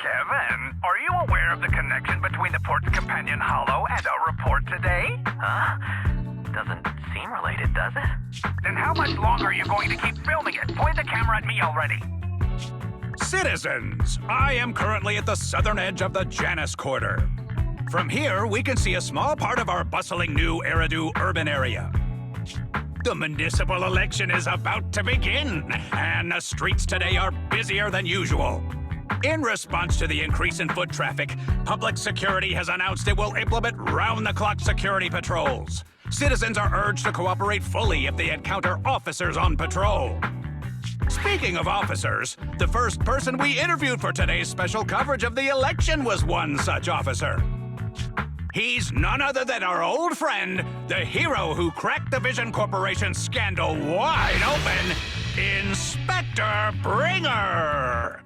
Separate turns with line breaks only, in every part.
Kevin, are you aware of the connection between the port's companion hollow and our report today?
Huh? Doesn't seem related, does it?
Then how much longer are you going to keep filming it? Point the camera at me already.
Citizens, I am currently at the southern edge of the Janus Quarter. From here, we can see a small part of our bustling new Eridu urban area. The municipal election is about to begin, and the streets today are busier than usual. In response to the increase in foot traffic, public security has announced it will implement round-the-clock security patrols. Citizens are urged to cooperate fully if they encounter officers on patrol. Speaking of officers, the first person we interviewed for today's special coverage of the election was one such officer. He's none other than our old friend, the hero who cracked the Vision Corporation scandal wide open, Inspector Bringer!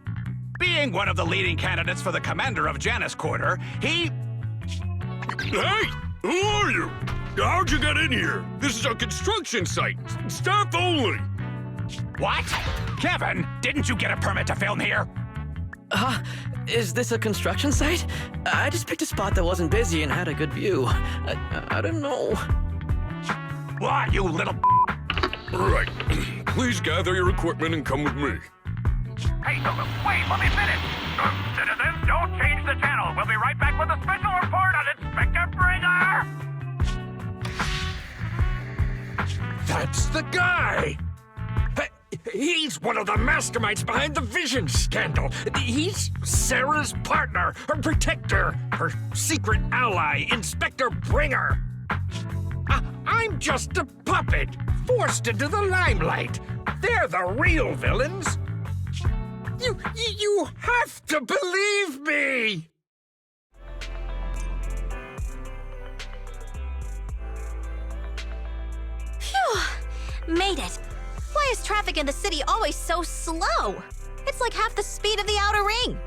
Being one of the leading candidates for the commander of Janus Quarter, he...
Hey! Who are you? How'd you get in here? This is a construction site. Staff only.
What? Kevin, didn't you get a permit to film here?
Is this a construction site? I just picked a spot that wasn't busy and had a good view. I don't know.
Why, you little...
All right. Please gather your equipment and come with me.
Hey, wait, let me finish. Citizens, don't change the channel. We'll be right back with a special report on Inspector Bringer.
That's the guy! He's one of the masterminds behind the Vision scandal. He's Sarah's partner, her protector, her secret ally, Inspector Bringer. I'm just a puppet, forced into the limelight. They're the real villains. You have to believe me!
Phew! Made it. Why is traffic in the city always so slow? It's like half the speed of the outer ring.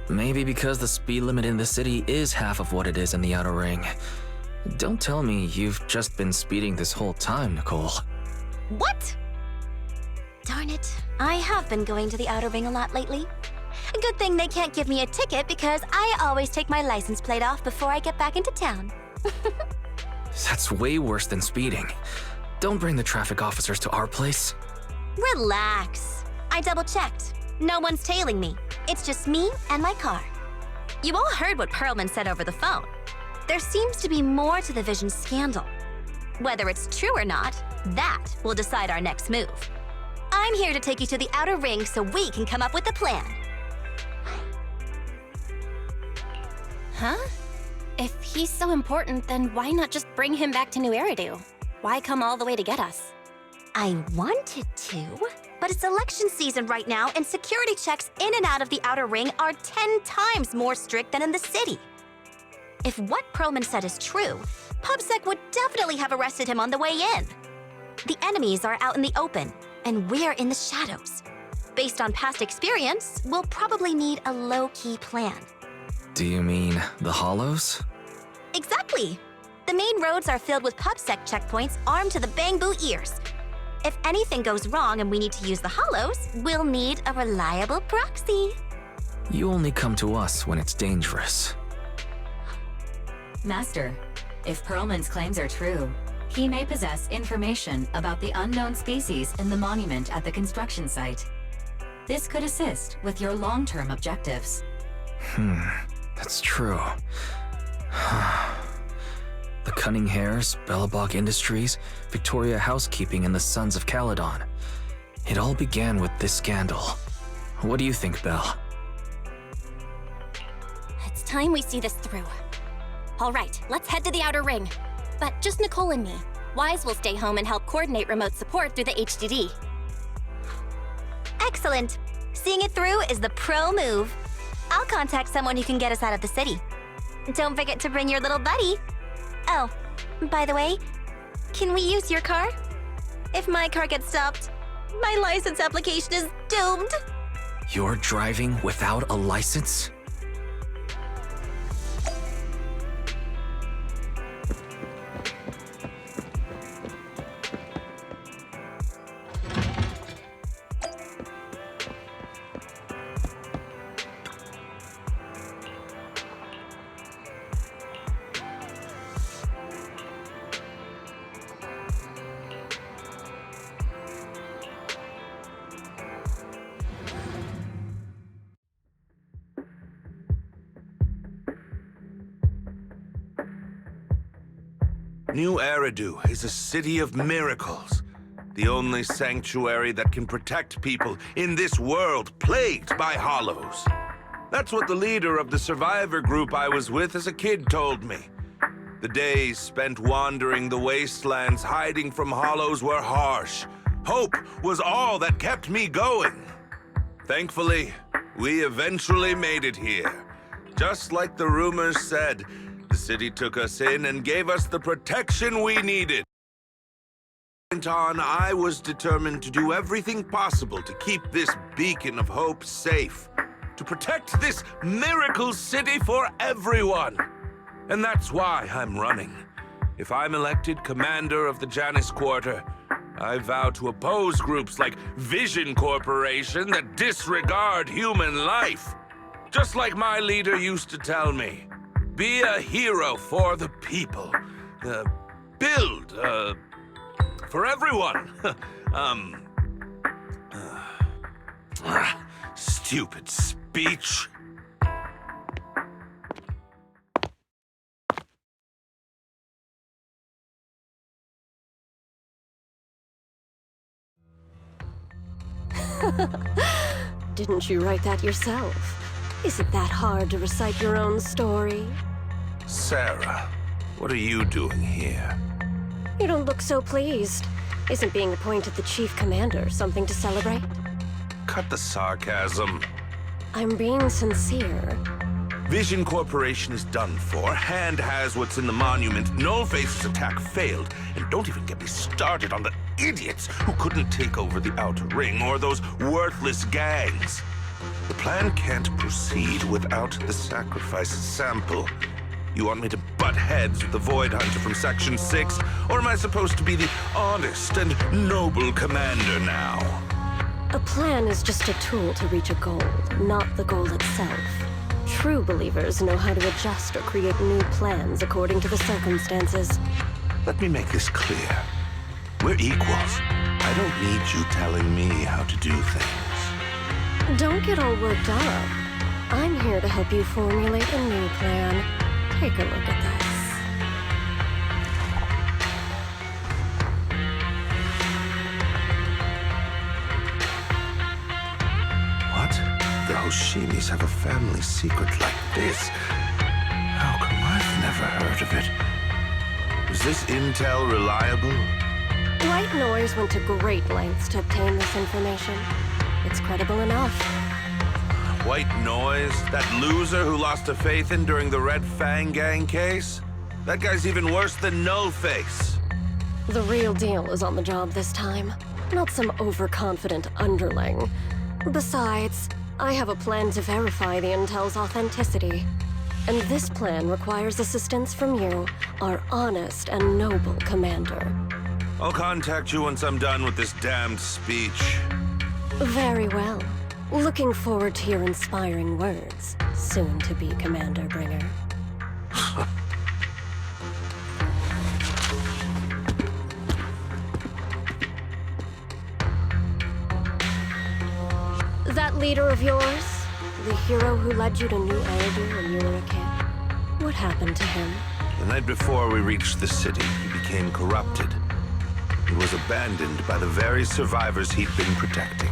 Maybe because the speed limit in the city is half of what it is in the outer ring. Don't tell me you've just been speeding this whole time, Nicole.
What? Darn it. I have been going to the outer ring a lot lately. A good thing they can't give me a ticket because I always take my license plate off before I get back into town.
That's way worse than speeding. Don't bring the traffic officers to our place.
Relax. I double-checked. No one's tailing me. It's just me and my car. You all heard what Perlman said over the phone. There seems to be more to the Vision scandal. Whether it's true or not, that will decide our next move. I'm here to take you to the outer ring so we can come up with a plan.
Huh? If he's so important, then why not just bring him back to New Eridu? Why come all the way to get us?
I wanted to, but it's election season right now, and security checks in and out of the outer ring are 10 times more strict than in the city. If what Perlman said is true, PubSec would definitely have arrested him on the way in. The enemies are out in the open, and we're in the shadows. Based on past experience, we'll probably need a low-key plan.
Do you mean the Hollows?
Exactly! The main roads are filled with PubSec checkpoints armed to the bang-boo ears. If anything goes wrong and we need to use the Hollows, we'll need a reliable proxy.
You only come to us when it's dangerous.
Master, if Perlman's claims are true, he may possess information about the unknown species in the monument at the construction site. This could assist with your long-term objectives.
That's true. The Cunning Hares, Bellabog Industries, Victoria Housekeeping, and the Sons of Caledon. It all began with this scandal. What do you think, Belle?
It's time we see this through. All right, let's head to the outer ring. But just Nicole and me. Wise will stay home and help coordinate remote support through the HDD.
Excellent. Seeing it through is the pro move. I'll contact someone who can get us out of the city. Don't forget to bring your little buddy. Oh, by the way, can we use your car? If my car gets stopped, my license application is doomed.
You're driving without a license?
New Eridu is a city of miracles. The only sanctuary that can protect people in this world plagued by hollows. That's what the leader of the survivor group I was with as a kid told me. The days spent wandering the wastelands hiding from hollows were harsh. Hope was all that kept me going. Thankfully, we eventually made it here. Just like the rumors said, the city took us in and gave us the protection we needed. From that point on, I was determined to do everything possible to keep this beacon of hope safe. To protect this miracle city for everyone. And that's why I'm running. If I'm elected commander of the Janus Quarter, I vow to oppose groups like Vision Corporation that disregard human life. Just like my leader used to tell me. Be a hero for the people. Build, for everyone. Stupid speech.
Didn't you write that yourself? Is it that hard to recite your own story?
Sarah, what are you doing here?
You don't look so pleased. Isn't being appointed the chief commander something to celebrate?
Cut the sarcasm.
I'm being sincere.
Vision Corporation is done for. Hand has what's in the monument. Nullface's attack failed. And don't even get me started on the idiots who couldn't take over the Outer Ring or those worthless gangs. The plan can't proceed without the sacrifice sample. You want me to butt heads with the Void Hunter from Section 6? Or am I supposed to be the honest and noble commander now?
A plan is just a tool to reach a goal, not the goal itself. True believers know how to adjust or create new plans according to the circumstances.
Let me make this clear. We're equals. I don't need you telling me how to do things.
Don't get all worked up. I'm here to help you formulate a new plan. Take a look at this.
What? The Hoshimis have a family secret like this? How come I've never heard of it? Is this intel reliable?
White Noise went to great lengths to obtain this information. It's credible enough.
White Noise? That loser who lost a faith in during the Red Fang Gang case? That guy's even worse than Nullface.
The real deal is on the job this time. Not some overconfident underling. Besides, I have a plan to verify the intel's authenticity. And this plan requires assistance from you, our honest and noble commander.
I'll contact you once I'm done with this damned speech.
Very well. Looking forward to your inspiring words, soon to be Commander Bringer. That leader of yours, the hero who led you to New Eridu when you were a kid, what happened to him?
The night before we reached the city, he became corrupted. He was abandoned by the very survivors he'd been protecting.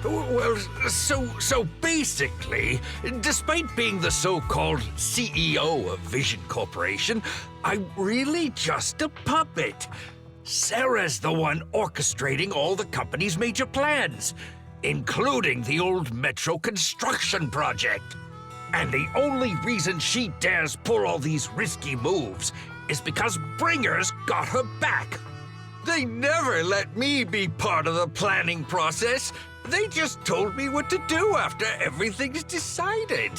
Well, so basically, despite being the so-called CEO of Vision Corporation, I'm really just a puppet. Sarah's the one orchestrating all the company's major plans, including the old metro construction project. And the only reason she dares pull all these risky moves is because Bringer's got her back. They never let me be part of the planning process. They just told me what to do after everything's decided.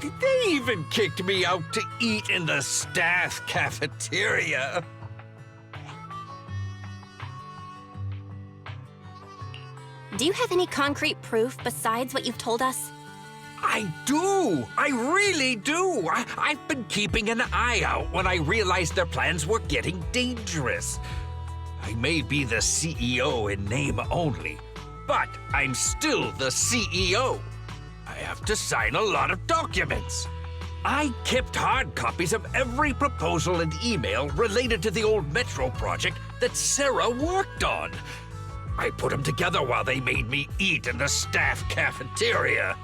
They even kicked me out to eat in the staff cafeteria.
Do you have any concrete proof besides what you've told us?
I do! I really do! I've been keeping an eye out when I realized their plans were getting dangerous. I may be the CEO in name only, but I'm still the CEO. I have to sign a lot of documents. I kept hard copies of every proposal and email related to the old metro project that Sarah worked on. I put them together while they made me eat in the staff cafeteria.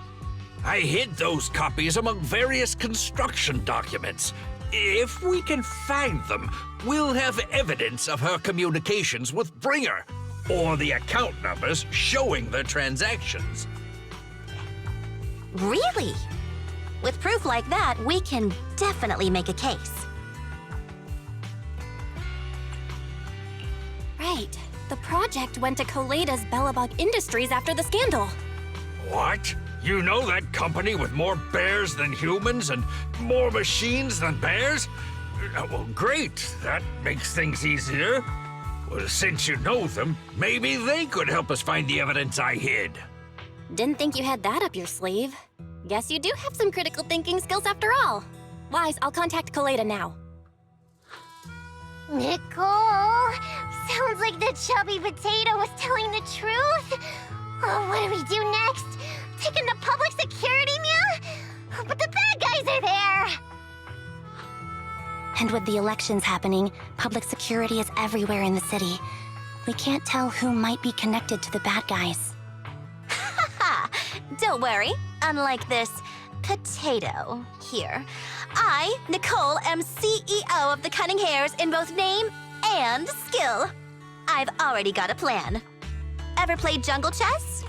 I hid those copies among various construction documents. If we can find them, we'll have evidence of her communications with Bringer, or the account numbers showing the transactions.
Really? With proof like that, we can definitely make a case.
Right. The project went to Koleda's Bellabog Industries after the scandal.
What? You know that company with more bears than humans and more machines than bears? Well, great. That makes things easier. Well, since you know them, maybe they could help us find the evidence I hid.
Didn't think you had that up your sleeve. Guess you do have some critical thinking skills after all. Wise, I'll contact Koleda now.
Nicole! Sounds like the chubby potato was telling the truth. Oh, what do we do next? Take him to public security, Mia? But the bad guys are there!
And with the elections happening, public security is everywhere in the city. We can't tell who might be connected to the bad guys. Haha! Don't worry. Unlike this potato here, I, Nicole, am CEO of the Cunning Hares in both name and skill. I've already got a plan. Ever played jungle chess?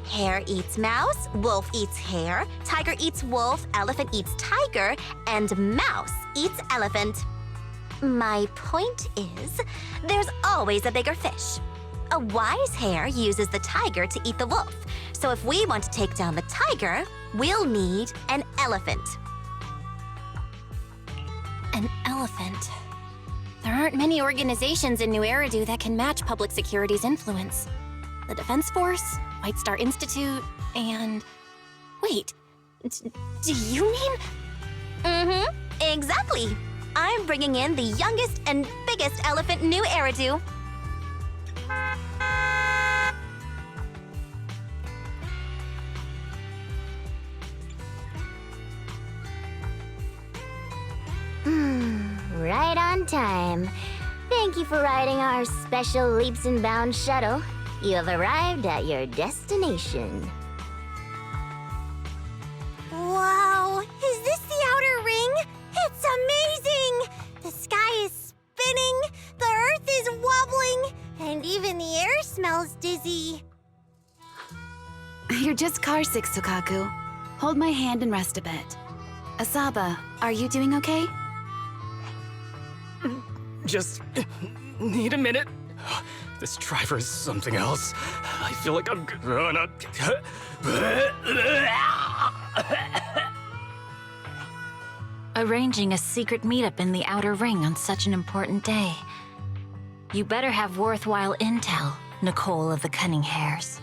Hare eats mouse, wolf eats hare, tiger eats wolf, elephant eats tiger, and mouse eats elephant. My point is, there's always a bigger fish. A wise hare uses the tiger to eat the wolf. So if we want to take down the tiger, we'll need an elephant.
An elephant. There aren't many organizations in New Eridu that can match public security's influence. The Defense Force, White Star Institute, and... Wait, do you mean...
Mm-hmm, exactly. I'm bringing in the youngest and biggest elephant in New Eridu.
Right on time. Thank you for riding our special leaps and bounds shuttle. You have arrived at your destination.
Wow, is this the outer ring? It's amazing! The sky is spinning, the earth is wobbling, and even the air smells dizzy.
You're just carsick, Sukaku. Hold my hand and rest a bit. Asaba, are you doing okay?
Just need a minute. This driver is something else. I feel like I'm gonna...
Arranging a secret meetup in the Outer Ring on such an important day. You better have worthwhile intel, Nicole of the Cunning Hares.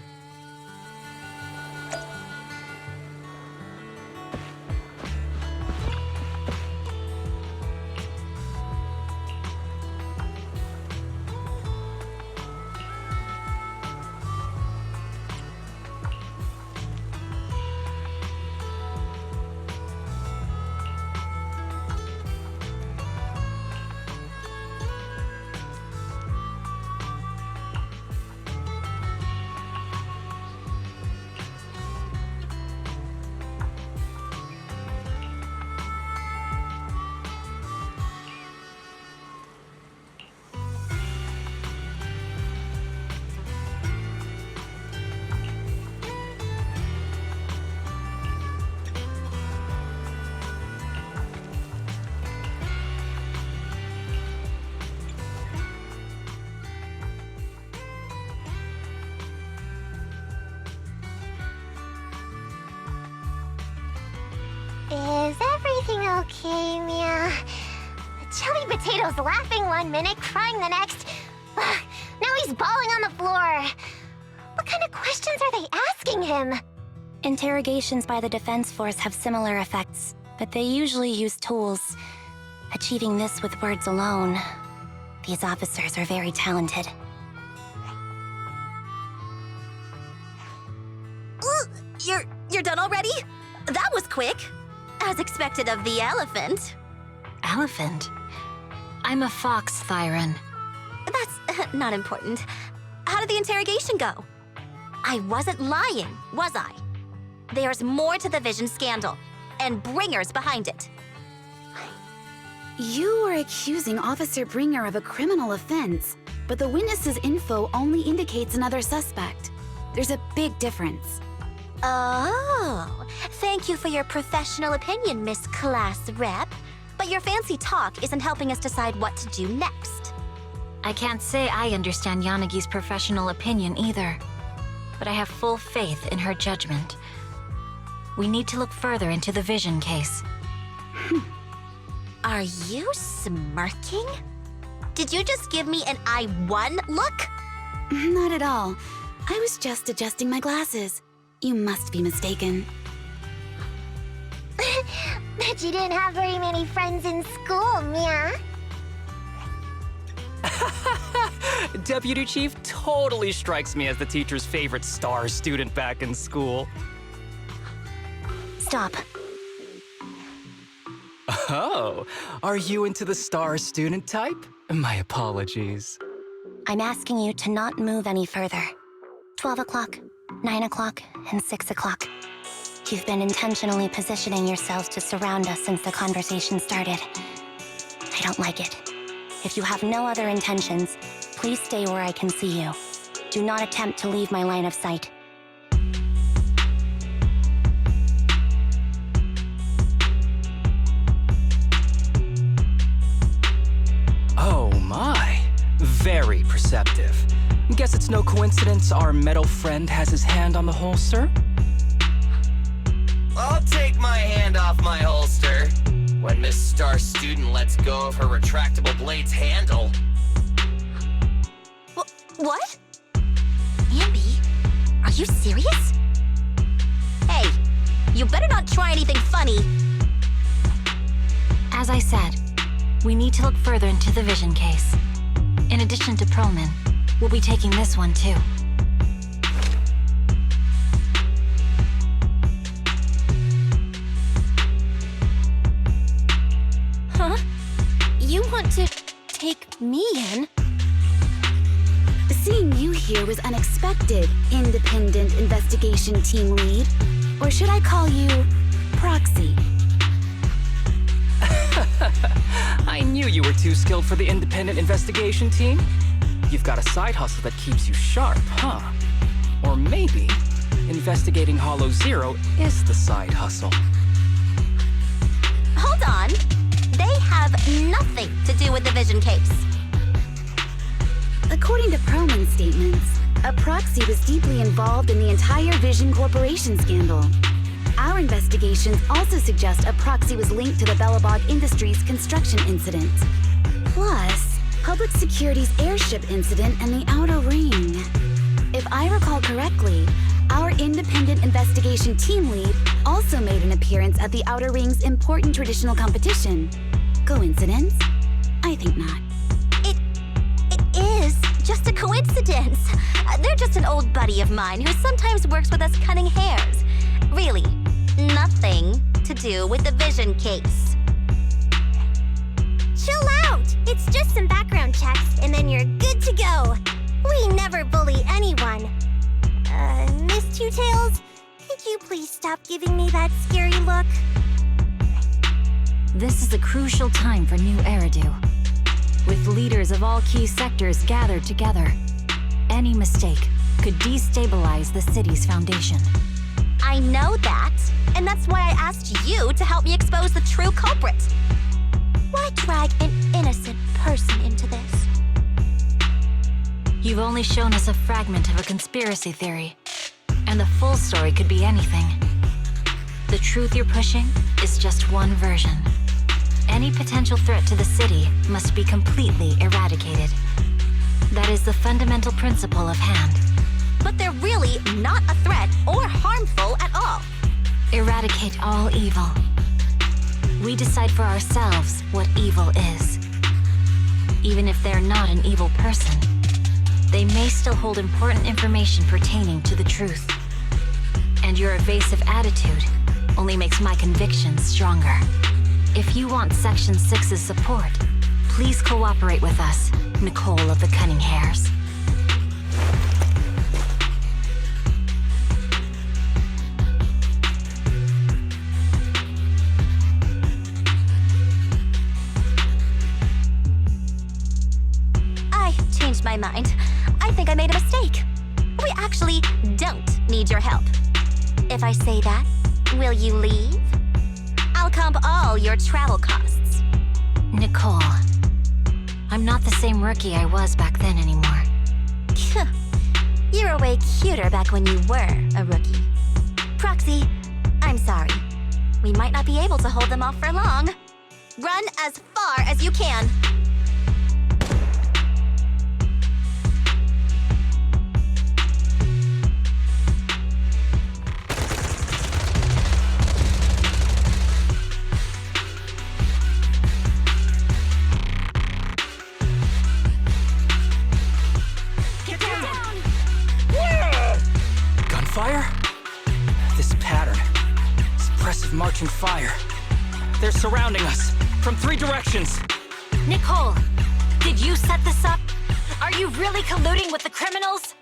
Okay, Mia. Chubby Potato's laughing one minute, crying the next. Now he's bawling on the floor. What kind of questions are they asking him?
Interrogations by the Defense Force have similar effects, but they usually use tools. Achieving this with words alone, these officers are very talented.
You're done already? That was quick. As expected of the elephant.
Elephant? I'm a fox, Thyron.
That's not important. How did the interrogation go? I wasn't lying, was I? There's more to the Vision scandal, and Bringer's behind it.
You are accusing Officer Bringer of a criminal offense, but the witness's info only indicates another suspect. There's a big difference.
Oh, thank you for your professional opinion, Miss Class Rep. But your fancy talk isn't helping us decide what to do next.
I can't say I understand Yanagi's professional opinion either, but I have full faith in her judgment. We need to look further into the Vision case.
Are you smirking? Did you just give me an I won look?
Not at all. I was just adjusting my glasses. You must be mistaken.
Bet you didn't have very many friends in school, Mia.
Deputy Chief totally strikes me as the teacher's favorite star student back in school.
Stop.
Oh, are you into the star student type? My apologies.
I'm asking you to not move any further. 12 o'clock, 9 o'clock, and 6 o'clock. You've been intentionally positioning yourselves to surround us since the conversation started. I don't like it. If you have no other intentions, please stay where I can see you. Do not attempt to leave my line of sight.
Oh my, very perceptive. Guess it's no coincidence our metal friend has his hand on the holster?
I'll take my hand off my holster when Miss Star Student lets go of her retractable blade's handle.
What? Ambi, are you serious? Hey, you better not try anything funny.
As I said, we need to look further into the Vision case. In addition to Perlman, we'll be taking this one too.
Huh? You want to take me in?
Seeing you here was unexpected, Independent Investigation Team Lead. Or should I call you Proxy?
I knew you were too skilled for the Independent Investigation Team. You've got a side hustle that keeps you sharp, huh? Or maybe investigating Hollow Zero is the side hustle.
Hold on. They have nothing to do with the Vision case.
According to Perlman's statements, a proxy was deeply involved in the entire Vision Corporation scandal. Our investigations also suggest a proxy was linked to the Bellabog Industries construction incident. Plus, Public Security's airship incident and the Outer Ring. If I recall correctly, our Independent Investigation Team Lead also made an appearance at the Outer Ring's important traditional competition. Coincidence? I think not.
It is just a coincidence. They're just an old buddy of mine who sometimes works with us cutting hairs. Really, nothing to do with the Vision case.
Chill out! It's just some background checks, and then you're good to go. We never bully anyone. Miss Two Tails, could you please stop giving me that scary look?
This is a crucial time for New Eridu. With leaders of all key sectors gathered together, any mistake could destabilize the city's foundation.
I know that, and that's why I asked you to help me expose the true culprit. Why drag an innocent person into this?
You've only shown us a fragment of a conspiracy theory, and the full story could be anything.
The truth you're pushing is just one version. Any potential threat to the city must be completely eradicated. That is the fundamental principle of hand.
But they're really not a threat or harmful at all.
Eradicate all evil. We decide for ourselves what evil is. Even if they're not an evil person, they may still hold important information pertaining to the truth. And your evasive attitude only makes my convictions stronger. If you want Section 6's support, please cooperate with us, Nicole of the Cunning Hairs.
I changed my mind. I think I made a mistake. We actually don't need your help. If I say that, will you leave? I'll comp all your travel costs.
Nicole, I'm not the same rookie I was back then anymore.
You were way cuter back when you were a rookie. Proxy, I'm sorry. We might not be able to hold them off for long. Run as far as you can.
Gunfire? This pattern. Suppressive marching fire. They're surrounding us from 3 directions.
Nicole, did you set this up? Are you really colluding with the criminals?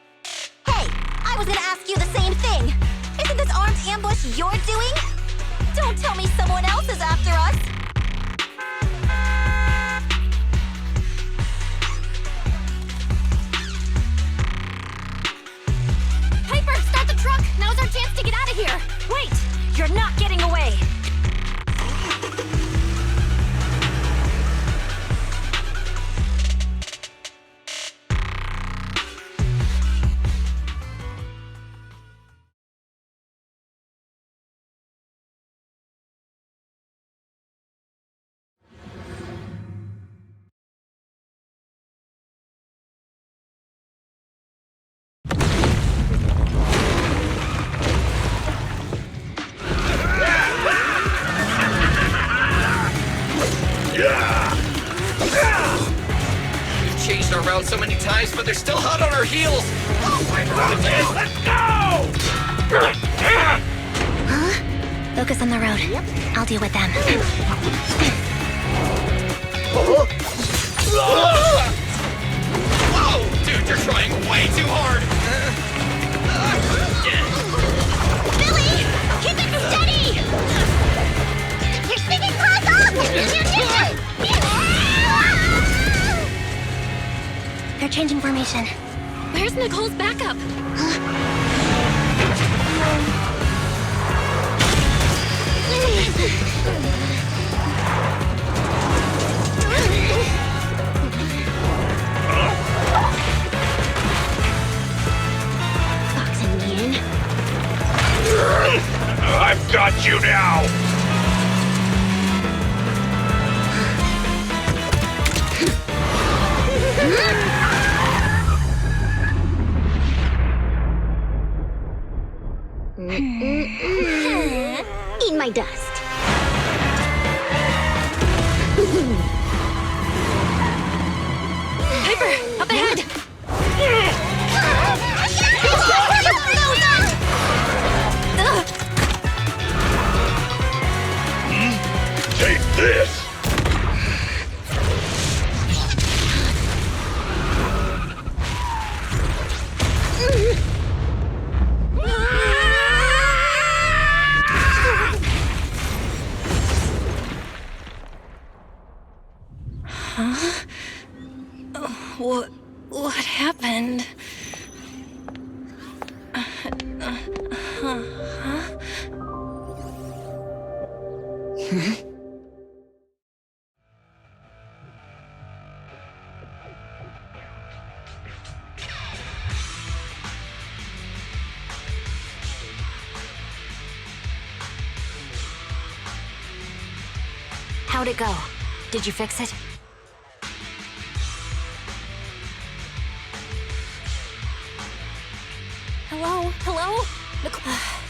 Hey, I was gonna ask you the same thing. Isn't this armed ambush you're doing? Don't tell me someone else is after us.
Piper, start the truck! Now's our chance to get out of here! Wait! You're not getting away!
We've changed our route so many times, but they're still hot on our heels. Oh my God! Let's go!
Huh? Focus on the road. I'll deal with them.
Whoa! Dude, you're trying way too hard!
Billy! Keep it steady! You're sticking close up!
They're changing formation. Where's Nicole's backup?
Fox and Ian.
I've got you now!
Eat my dust.
Piper, up ahead!
Take this!
Huh? What happened? How'd it go? Did you fix it? Hello? Hello?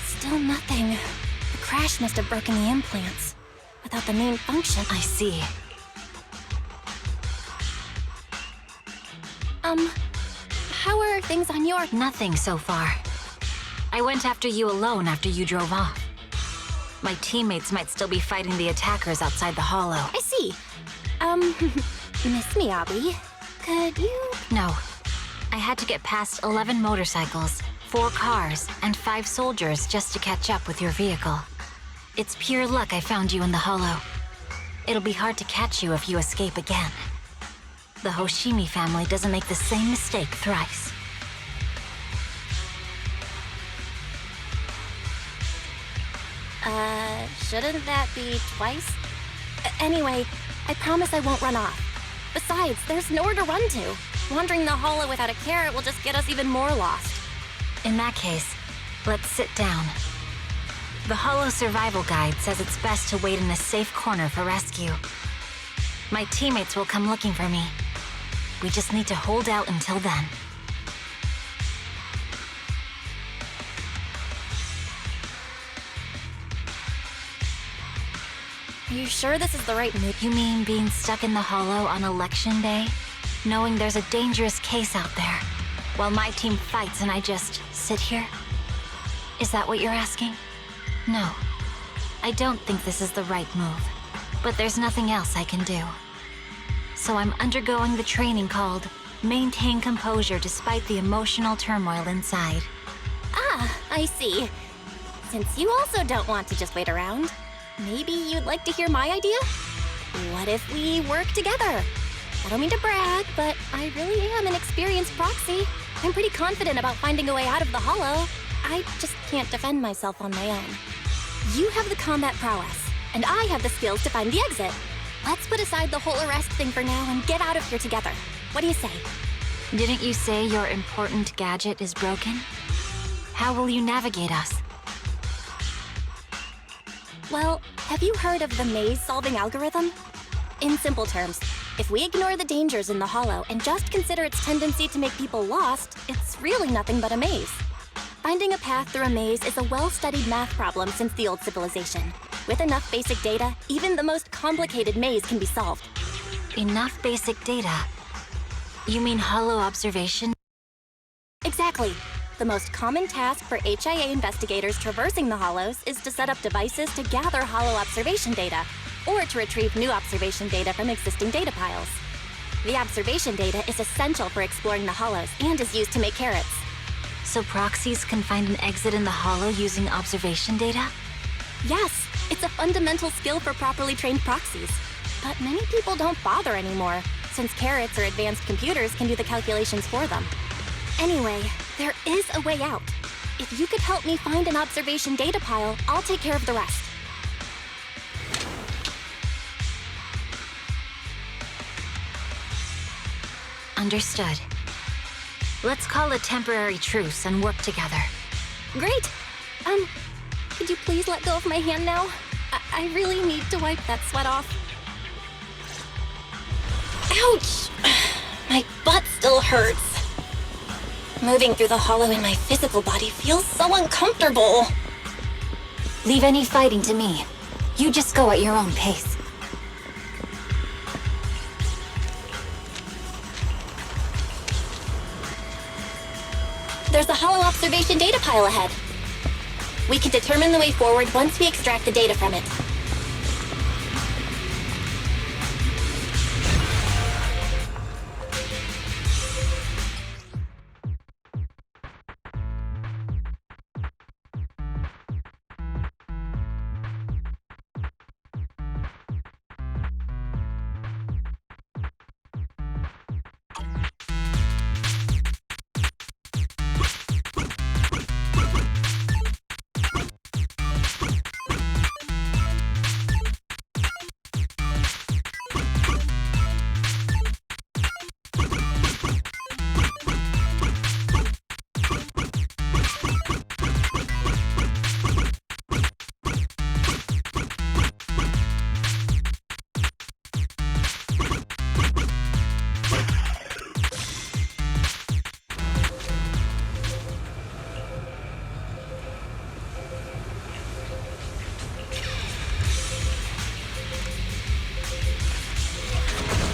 Still nothing. The crash must have broken the implants. Without the main function. I see. How are things on your...
Nothing so far. I went after you alone after you drove off. My teammates might still be fighting the attackers outside the hollow.
I see. Miss Miyabi, could you...
No. I had to get past 11 motorcycles, 4 cars, and 5 soldiers just to catch up with your vehicle. It's pure luck I found you in the hollow. It'll be hard to catch you if you escape again. The Hoshimi family doesn't make the same mistake thrice.
Shouldn't that be twice? Anyway, I promise I won't run off. Besides, there's nowhere to run to. Wandering the hollow without a carrot will just get us even more lost.
In that case, let's sit down. The hollow survival guide says it's best to wait in a safe corner for rescue. My teammates will come looking for me. We just need to hold out until then.
Are you sure this is the right move?
You mean being stuck in the hollow on election day? Knowing there's a dangerous case out there, while my team fights and I just sit here? Is that what you're asking? No. I don't think this is the right move, but there's nothing else I can do. So I'm undergoing the training called Maintain Composure Despite the Emotional Turmoil Inside.
Ah, I see. Since you also don't want to just wait around, maybe you'd like to hear my idea? What if we work together? I don't mean to brag, but I really am an experienced proxy. I'm pretty confident about finding a way out of the hollow. I just can't defend myself on my own. You have the combat prowess, and I have the skills to find the exit. Let's put aside the whole arrest thing for now and get out of here together. What do you say?
Didn't you say your important gadget is broken? How will you navigate us?
Well, have you heard of the maze-solving algorithm? In simple terms, if we ignore the dangers in the hollow and just consider its tendency to make people lost, it's really nothing but a maze. Finding a path through a maze is a well-studied math problem since the old civilization. With enough basic data, even the most complicated maze can be solved.
Enough basic data? You mean hollow observation?
Exactly. The most common task for HIA investigators traversing the hollows is to set up devices to gather hollow observation data, or to retrieve new observation data from existing data piles. The observation data is essential for exploring the hollows and is used to make carrots.
So proxies can find an exit in the hollow using observation data?
Yes, it's a fundamental skill for properly trained proxies. But many people don't bother anymore, since carrots or advanced computers can do the calculations for them. Anyway, there is a way out. If you could help me find an observation data pile, I'll take care of the rest.
Understood. Let's call a temporary truce and work together.
Great! Could you please let go of my hand now? I really need to wipe that sweat off. Ouch! My butt still hurts. Moving through the hollow in my physical body feels so uncomfortable.
Leave any fighting to me. You just go at your own pace.
There's a hollow observation data pile ahead. We can determine the way forward once we extract the data from it.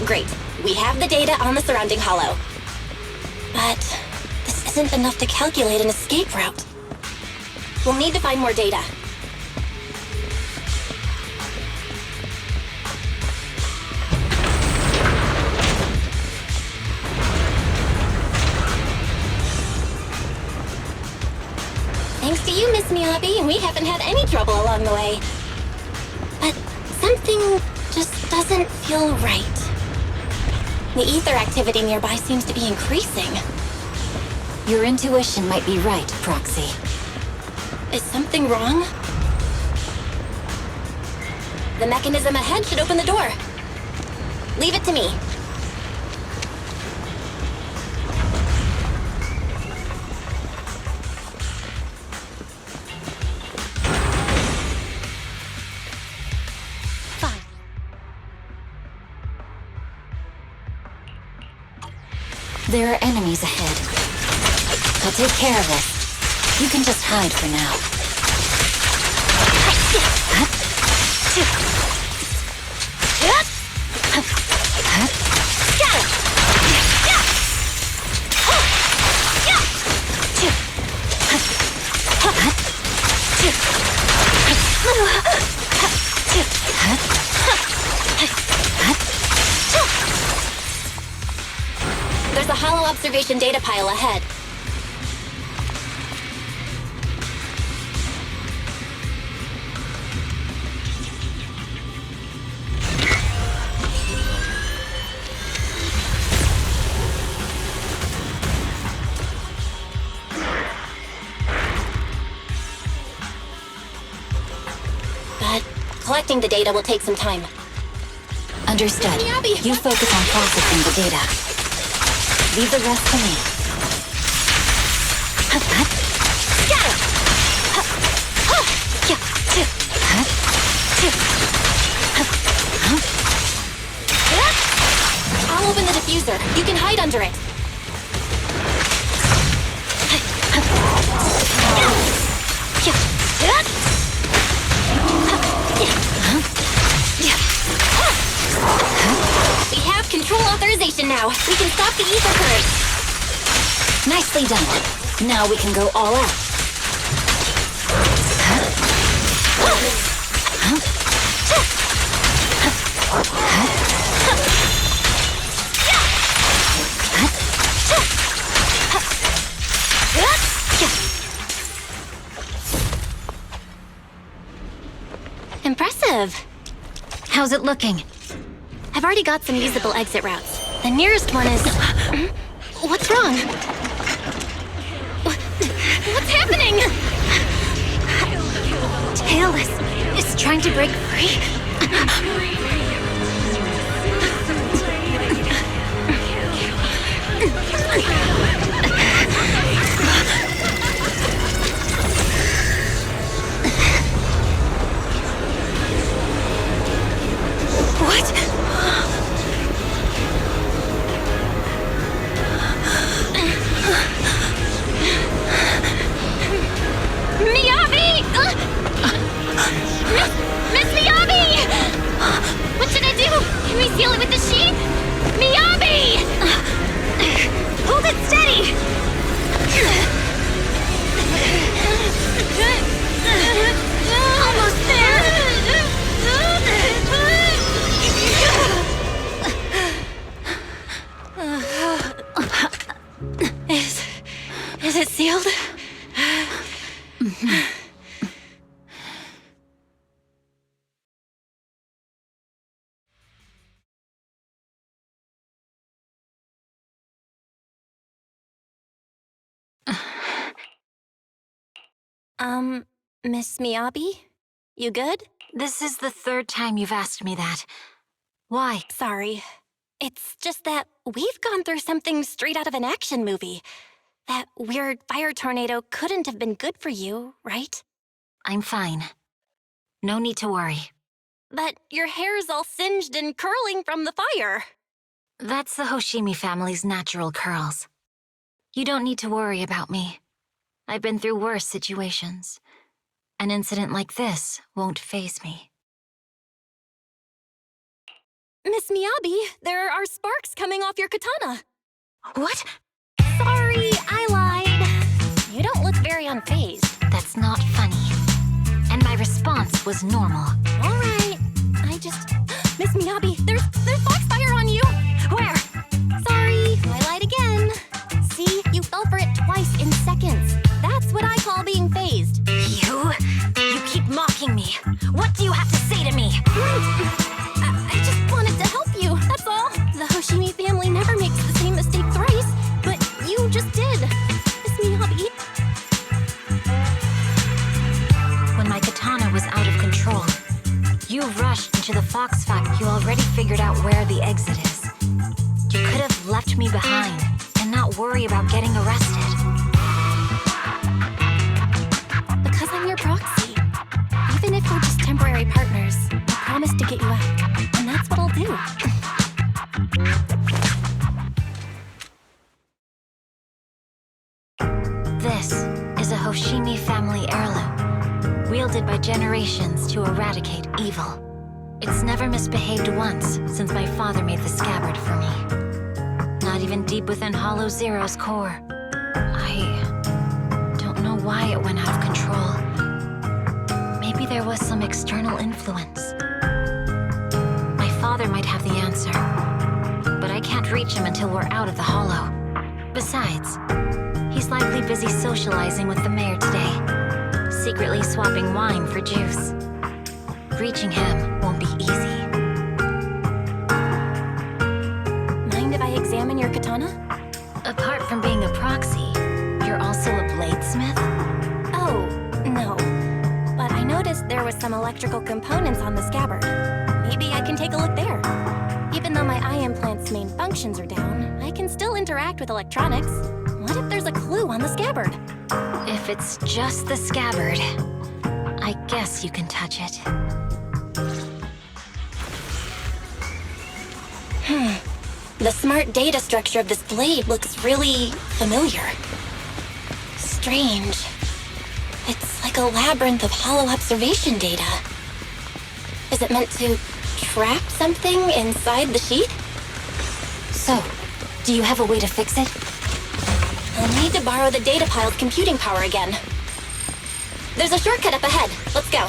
Great. We have the data on the surrounding hollow. But this isn't enough to calculate an escape route. We'll need to find more data. Thanks to you, Miss Miyabi, we haven't had any trouble along the way. But something just doesn't feel right. The ether activity nearby seems to be increasing.
Your intuition might be right, Proxy.
Is something wrong? The mechanism ahead should open the door. Leave it to me.
There are enemies ahead. I'll take care of this. You can just hide for now.
There's a hollow observation data pile ahead. But collecting the data will take some time.
Understood.
Miyabi.
You focus on processing the data. Leave the rest to me.
I'll open the diffuser. You can hide under it. We have control authorization now. We can stop the ether current.
Nicely done. Now we can go all out.
Impressive.
How's it looking?
I've already got some usable exit routes. The nearest one is... What's wrong? What's happening?
Tailless is trying to break free. What?
Miyabi! Miss Miyabi! What should I do? Can we seal it with the sheet? Miyabi! Hold it steady! Almost there! Is it sealed? Miss Miyabi? You good?
This is the third time you've asked me that. Why?
Sorry. It's just that we've gone through something straight out of an action movie. That weird fire tornado couldn't have been good for you, right?
I'm fine. No need to worry.
But your hair's all singed and curling from the fire.
That's the Hoshimi family's natural curls. You don't need to worry about me. I've been through worse situations. An incident like this won't faze me.
Miss Miyabi, there are sparks coming off your katana.
What?
Sorry, I lied. You don't look very unfazed.
That's not funny. And my response was normal.
All right. Miss Miyabi, there's foxfire on you.
Where?
Sorry, I lied again. See, you fell for it twice in seconds. That's what I call being phased.
You keep mocking me. What do you have to say to me?
I just wanted to help you, that's all. The Hoshimi family never makes the same mistake thrice, but you just did. Miss Miyabi.
When my katana was out of control, you rushed into the foxfire. You already figured out where the exit is. You could have left me behind and not worry about getting arrested.
Because I'm your proxy. Even if we're just temporary partners, I promise to get you out. And that's what I'll do.
This is a Hoshimi family heirloom, wielded by generations to eradicate evil. It's never misbehaved once since my father made the scabbard for me. Not even deep within Hollow Zero's core. I don't know why it went out of control. Maybe there was some external influence. My father might have the answer, but I can't reach him until we're out of the Hollow. Besides, he's likely busy socializing with the mayor today, secretly swapping wine for juice. Reaching him won't be easy.
Mind if I examine your katana?
Apart from being a proxy, you're also a bladesmith?
Oh, no. But I noticed there was some electrical components on the scabbard. Maybe I can take a look there. Even though my eye implant's main functions are down, I can still interact with electronics. What if there's a clue on the scabbard?
If it's just the scabbard, I guess you can touch it.
The smart data structure of this blade looks really familiar. Strange. It's like a labyrinth of hollow observation data. Is it meant to trap something inside the sheet?
So, do you have a way to fix it?
I'll need to borrow the data pile's computing power again. There's a shortcut up ahead. Let's go.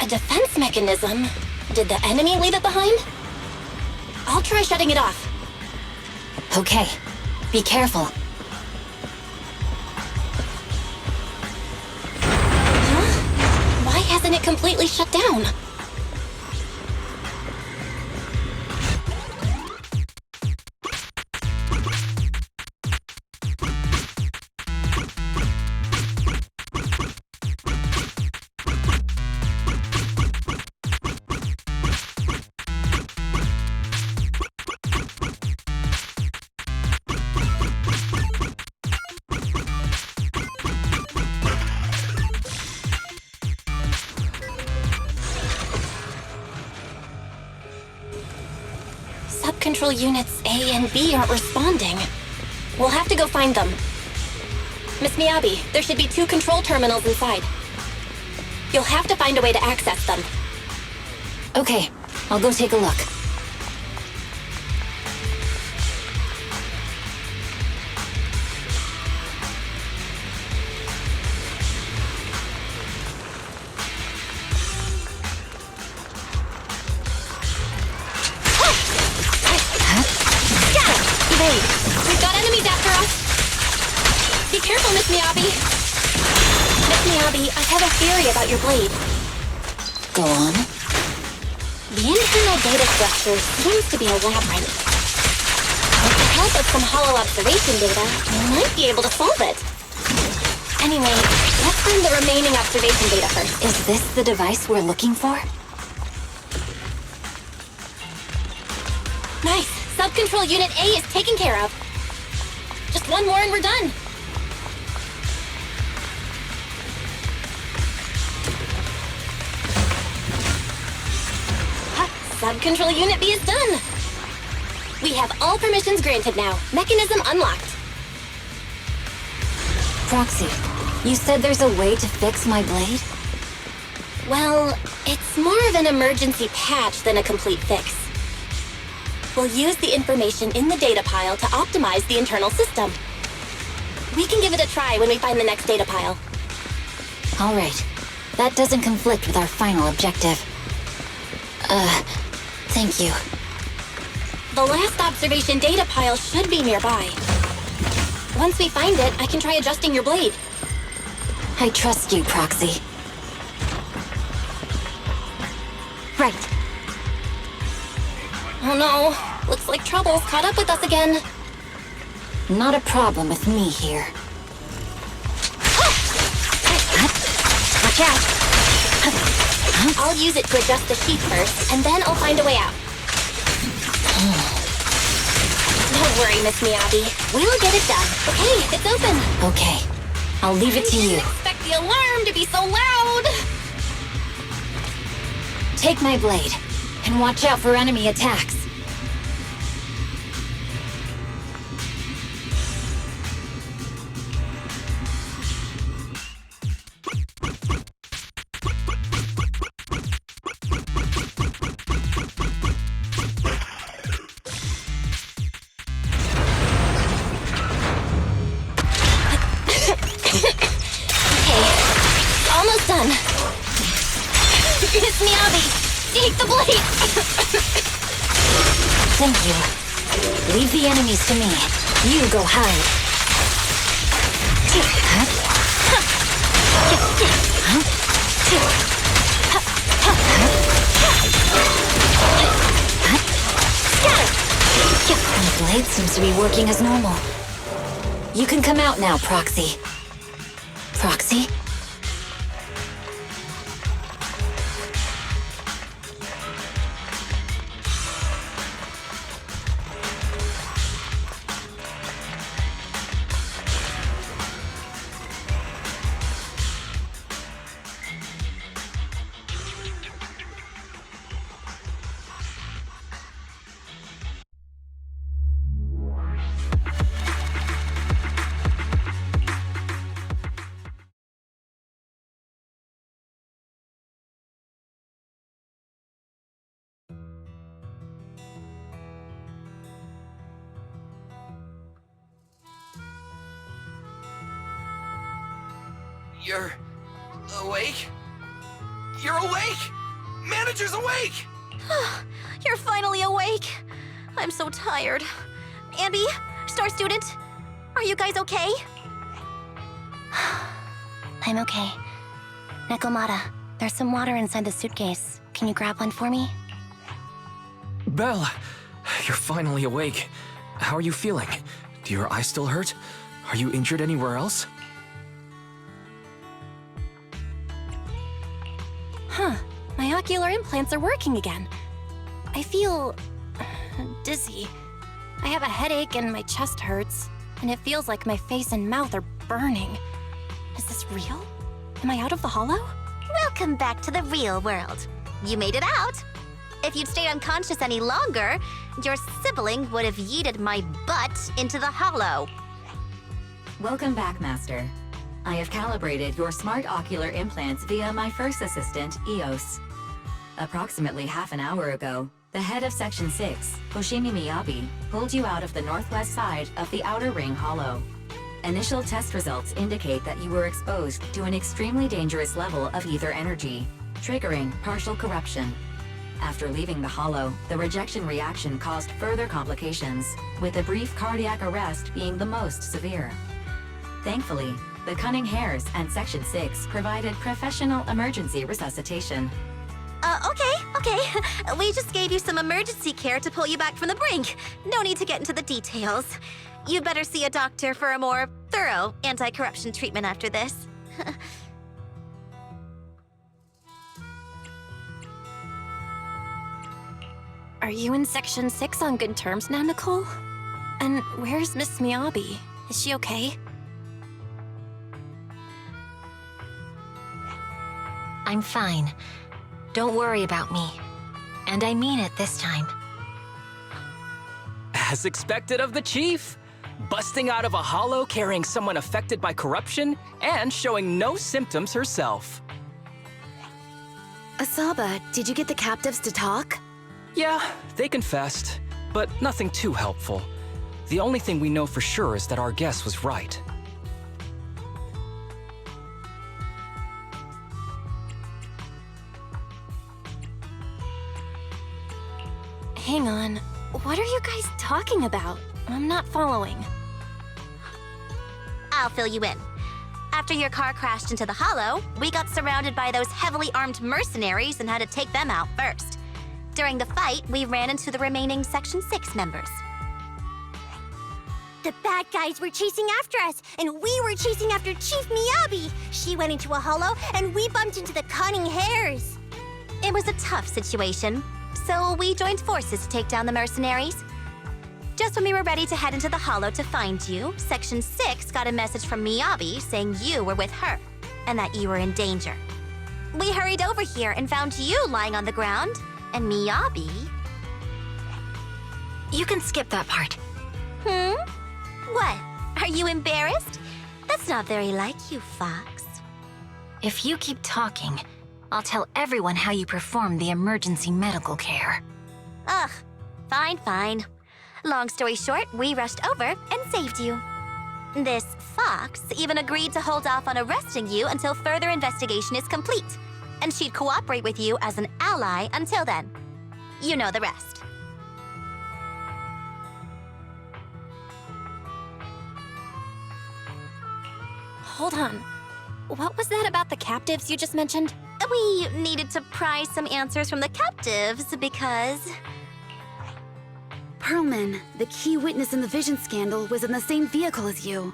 A defense mechanism? Did the enemy leave it behind? I'll try shutting it off.
Okay, be careful.
Huh? Why hasn't it completely shut down? Control units A and B aren't responding. We'll have to go find them. Miss Miyabi, there should be 2 control terminals inside. You'll have to find a way to access them.
Okay, I'll go take a look.
We've got enemies after us! Be careful, Miss Miyabi! Miss Miyabi, I have a theory about your blade.
Go on.
The internal data structure seems to be a labyrinth. With the help of some hollow observation data, we might be able to solve it. Anyway, let's find the remaining observation data first.
Is this the device we're looking for?
Nice! Sub-control unit A is taken care of. Just one more and we're done. control unit B is done. We have all permissions granted now. Mechanism unlocked.
Proxy, you said there's a way to fix my blade?
Well, it's more of an emergency patch than a complete fix. We'll use the information in the data pile to optimize the internal system. We can give it a try when we find the next data pile.
All right. That doesn't conflict with our final objective. Thank you.
The last observation data pile should be nearby. Once we find it, I can try adjusting your blade.
I trust you, Proxy. Right.
Oh no, looks like trouble's caught up with us again.
Not a problem with me here.
Watch out! I'll use it to adjust the sheath first, and then I'll find a way out. Don't worry, Miss Miyabi. We'll get it done. Okay, it's open.
Okay. I'll leave it to you.
I didn't expect the alarm to be so loud.
Take my blade, and watch out for enemy attacks.
Almost done. Miss Miyabi, take the blade!
Thank you. Leave the enemies to me. You go hide. My blade seems to be working as normal. You can come out now, Proxy. Proxy?
You're awake? You're awake! Manager's awake!
You're finally awake. I'm so tired. Ambi, Star Student, are you guys okay?
I'm okay. Nekomata, there's some water inside the suitcase. Can you grab one for me?
Belle, you're finally awake. How are you feeling? Do your eyes still hurt? Are you injured anywhere else?
Huh. My ocular implants are working again. I feel dizzy. I have a headache and my chest hurts, and it feels like my face and mouth are burning. Is this real? Am I out of the hollow?
Welcome back to the real world. You made it out. If you'd stayed unconscious any longer, your sibling would have yeeted my butt into the hollow.
Welcome back, Master. I have calibrated your smart ocular implants via my first assistant, EOS. Approximately half an hour ago, the head of Section 6, Hoshimi Miyabi, pulled you out of the northwest side of the Outer Ring Hollow. Initial test results indicate that you were exposed to an extremely dangerous level of ether energy, triggering partial corruption. After leaving the Hollow, the rejection reaction caused further complications, with a brief cardiac arrest being the most severe. Thankfully, the Cunning Hares and Section 6 provided professional emergency resuscitation.
Okay. We just gave you some emergency care to pull you back from the brink. No need to get into the details. You better see a doctor for a more thorough anti-corruption treatment after this.
Are you in Section 6 on good terms now, Nicole? And where's Miss Miyabi? Is she okay?
I'm fine. Don't worry about me. And I mean it this time.
As expected of the chief. Busting out of a hollow carrying someone affected by corruption and showing no symptoms herself.
Asaba, did you get the captives to talk?
Yeah, they confessed, but nothing too helpful. The only thing we know for sure is that our guess was right.
Hang on. What are you guys talking about? I'm not following.
I'll fill you in. After your car crashed into the hollow, we got surrounded by those heavily armed mercenaries and had to take them out first. During the fight, we ran into the remaining Section 6 members.
The bad guys were chasing after us, and we were chasing after Chief Miyabi. She went into a hollow, and we bumped into the cunning hares.
It was a tough situation, so we joined forces to take down the mercenaries. Just when we were ready to head into the hollow to find you, Section 6 got a message from Miyabi saying you were with her, and that you were in danger. We hurried over here and found you lying on the ground, and Miyabi...
You can skip that part.
What? Are you embarrassed? That's not very like you, Fox.
If you keep talking, I'll tell everyone how you performed the emergency medical care.
Ugh, fine. Long story short, we rushed over and saved you. This Fox even agreed to hold off on arresting you until further investigation is complete, and she'd cooperate with you as an ally until then. You know the rest.
Hold on. What was that about the captives you just mentioned?
We needed to pry some answers from the captives because...
Perlman, the key witness in the Vision scandal, was in the same vehicle as you.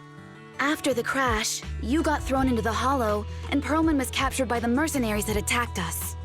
After the crash, you got thrown into the hollow, and Perlman was captured by the mercenaries that attacked us.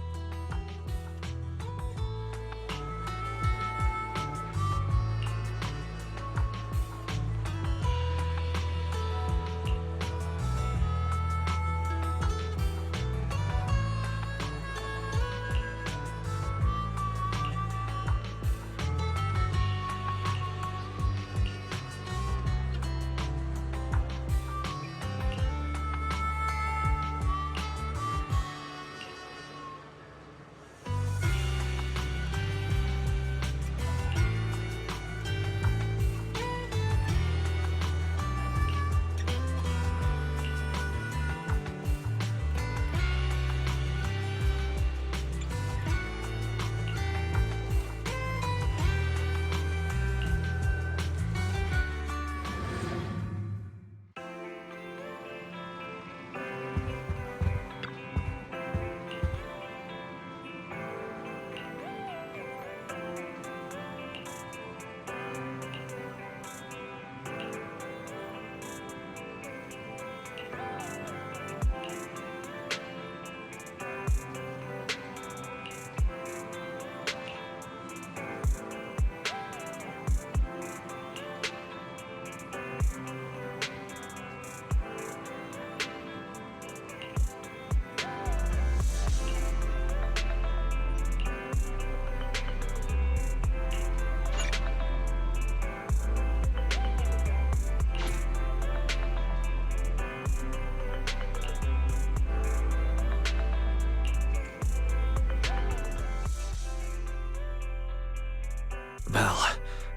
Belle,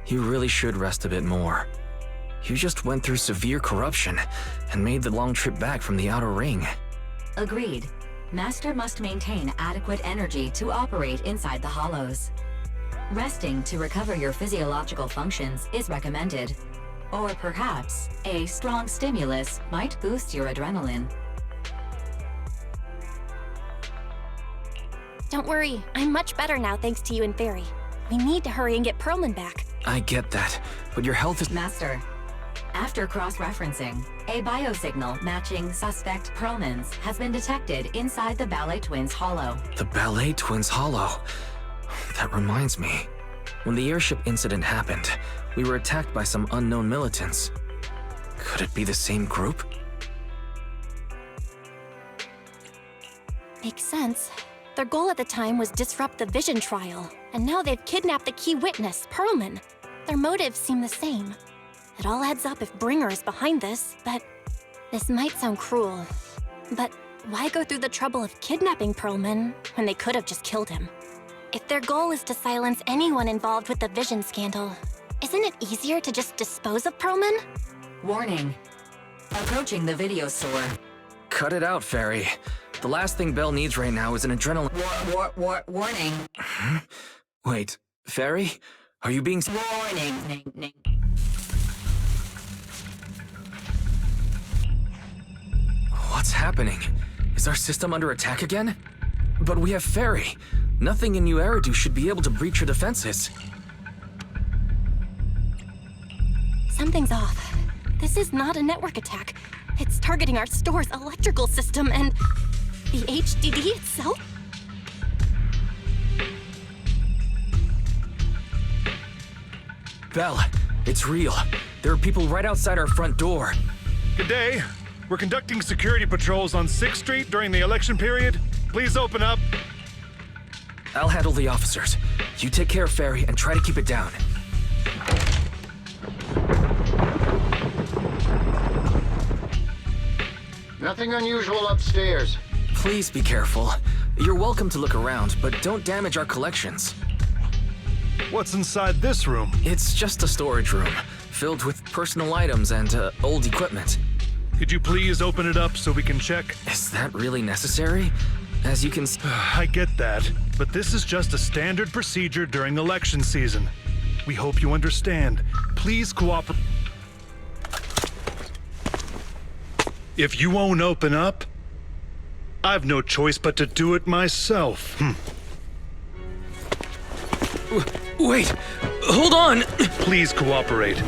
you really should rest a bit more. You just went through severe corruption and made the long trip back from the outer ring.
Agreed. Master must maintain adequate energy to operate inside the hollows. Resting to recover your physiological functions is recommended. Or perhaps, a strong stimulus might boost your adrenaline.
Don't worry, I'm much better now thanks to you and Fairy. We need to hurry and get Perlman back.
I get that, but your health is—
Master, after cross-referencing, a biosignal matching suspect Perlman's has been detected inside the Ballet Twins hollow.
The Ballet Twins hollow. That reminds me. When the airship incident happened, we were attacked by some unknown militants. Could it be the same group?
Makes sense. Their goal at the time was disrupt the Vision trial, and now they've kidnapped the key witness, Perlman. Their motives seem the same. It all adds up if Bringer is behind this, but this might sound cruel. But why go through the trouble of kidnapping Perlman when they could have just killed him? If their goal is to silence anyone involved with the Vision scandal, isn't it easier to just dispose of Perlman?
Warning. Approaching the video store.
Cut it out, Fairy. The last thing Belle needs right now is an adrenaline...
Warning.
Wait, Fairy? Are you being...
Warning.
What's happening? Is our system under attack again? But we have Fairy. Nothing in New Eridu should be able to breach her defenses.
Something's off. This is not a network attack. It's targeting our store's electrical system and the HDD itself?
Belle, it's real. There are people right outside our front door.
Good day. We're conducting security patrols on 6th Street during the election period. Please open up.
I'll handle the officers. You take care of Fairy and try to keep it down.
Nothing unusual upstairs.
Please be careful. You're welcome to look around, but don't damage our collections.
What's inside this room?
It's just a storage room, filled with personal items and old equipment.
Could you please open it up so we can check?
Is that really necessary? As you can see...
I get that, but this is just a standard procedure during election season. We hope you understand. Please cooperate. If you won't open up, I've no choice but to do it myself.
Wait! Hold on!
Please cooperate.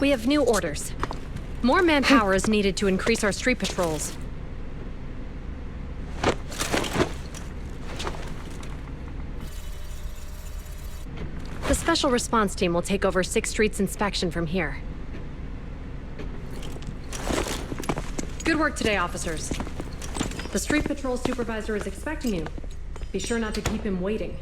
We have new orders. More manpower is needed to increase our street patrols. The Special Response Team will take over 6th Street's inspection from here. Good work today, officers. The street patrol supervisor is expecting you. Be sure not to keep him waiting.